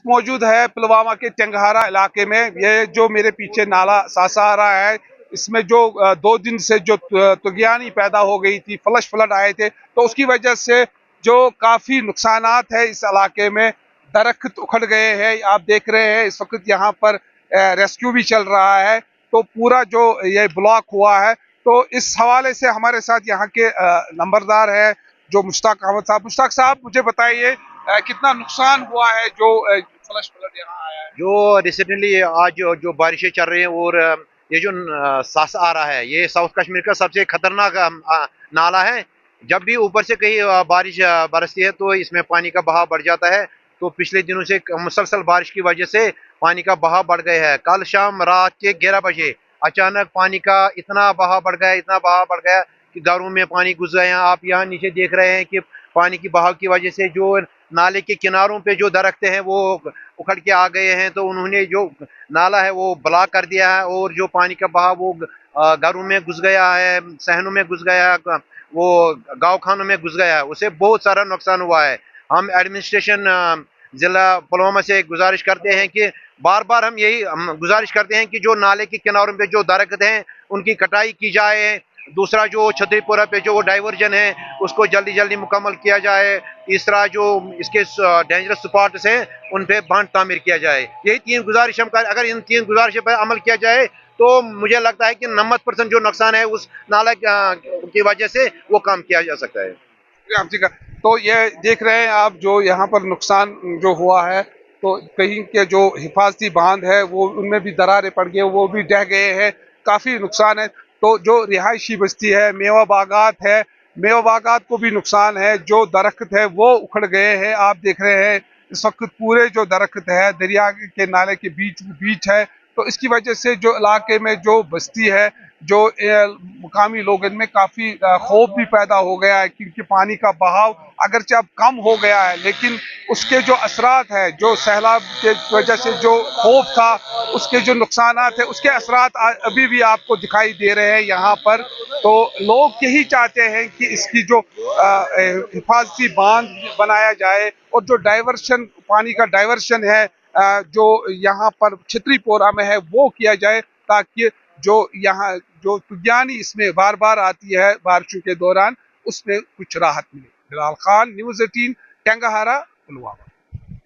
मौजूद है पुलवामा के टेंगहारा इलाके में। ये जो मेरे पीछे नाला सासा आ रहा है, इसमें जो 2 दिन से जो तुगयानी पैदा हो गई थी, फ्लश फ्लड आए थे, तो उसकी वजह से जो काफी नुकसानात है इस इलाके में। दरख्त उखड़ गए हैं, आप देख रहे हैं इस वक्त यहाँ पर रेस्क्यू भी चल रहा है। तो पूरा जो ये ब्लॉक हुआ है, तो इस हवाले से हमारे साथ यहाँ के नंबरदार है जो मुश्ताक अहमद साहब। मुश्ताक साहब, मुझे बताइए कितना नुकसान हुआ है जो फ्लश फ्लड यहाँ आया है। जो रिसेंटली आज जो बारिशें चल रही हैं और ये जो सास आ रहा है, ये साउथ कश्मीर का सबसे खतरनाक नाला है। जब भी ऊपर से कहीं बारिश बरसती है तो इसमें पानी का बहाव बढ़ जाता है। तो पिछले दिनों से मुसलसल बारिश की वजह से पानी का बहाव बढ़ गया है। कल शाम रात के 11 बजे अचानक पानी का इतना बहाव बढ़ गया, इतना बहाव बढ़ गया कि घरों में पानी घुस गए हैं। आप यहाँ नीचे देख रहे हैं कि पानी की बहाव की वजह से जो नाले के किनारों पे जो दरख्त हैं वो उखड़ के आ गए हैं। तो उन्होंने जो नाला है वो ब्लॉक कर दिया है और जो पानी का बहाव वो घरों में घुस गया है, सहनों में घुस गया है, वो गाँव खानों में घुस गया है। उससे बहुत सारा नुकसान हुआ है। हम एडमिनिस्ट्रेशन जिला पुलवामा से गुजारिश करते हैं कि बार बार हम गुजारिश करते हैं कि जो नाले के किनारों पे जो दरख्त हैं उनकी कटाई की जाए। दूसरा जो छतरीपुरा पे जो डाइवर्जन है उसको जल्दी जल्दी मुकम्मल किया जाए। तीसरा जो इसके डेंजरस स्पॉट्स हैं उन पे बांध तामीर किया जाए। यही 3 गुजारिश हम कर, अगर इन 3 गुजारिशों पर अमल किया जाए तो मुझे लगता है कि 90% जो नुकसान है उस नाला की वजह से वो कम किया जा सकता है। आप जी का तो ये देख रहे हैं आप जो यहाँ पर नुकसान जो हुआ है, तो कहीं के जो हिफाजती बांध है वो उनमें भी दरारें पड़ गई, वो भी ढह गए हैं, काफी नुकसान है। तो जो रिहायशी बस्ती है, मेवा बागात है, मेवा बागात को भी नुकसान है। जो दरख्त है वो उखड़ गए हैं, आप देख रहे हैं इस वक्त पूरे जो दरख्त है दरिया के नाले के बीच बीच है। तो इसकी वजह से जो इलाके में जो बस्ती है, जो मुकामी लोग, इनमें काफी खौफ भी पैदा हो गया है, क्योंकि पानी का बहाव अगरचे अब कम हो गया है, लेकिन उसके जो असरात है, जो सैलाब के वजह से जो खौफ था, उसके जो नुकसानात है, उसके असरात अभी भी आपको दिखाई दे रहे हैं यहाँ पर। तो लोग यही चाहते हैं कि इसकी जो हिफाजती बांध बनाया जाए और जो डाइवर्शन, पानी का डाइवर्शन है जो यहाँ पर छतरीपोरा में है वो किया जाए, ताकि जो यहाँ जो तुगयानी इसमें बार बार आती है बारिशों के दौरान, उसमें कुछ राहत मिले। बिलाल खान, न्यूज़ 18, टेंगहारा, पुलवामा।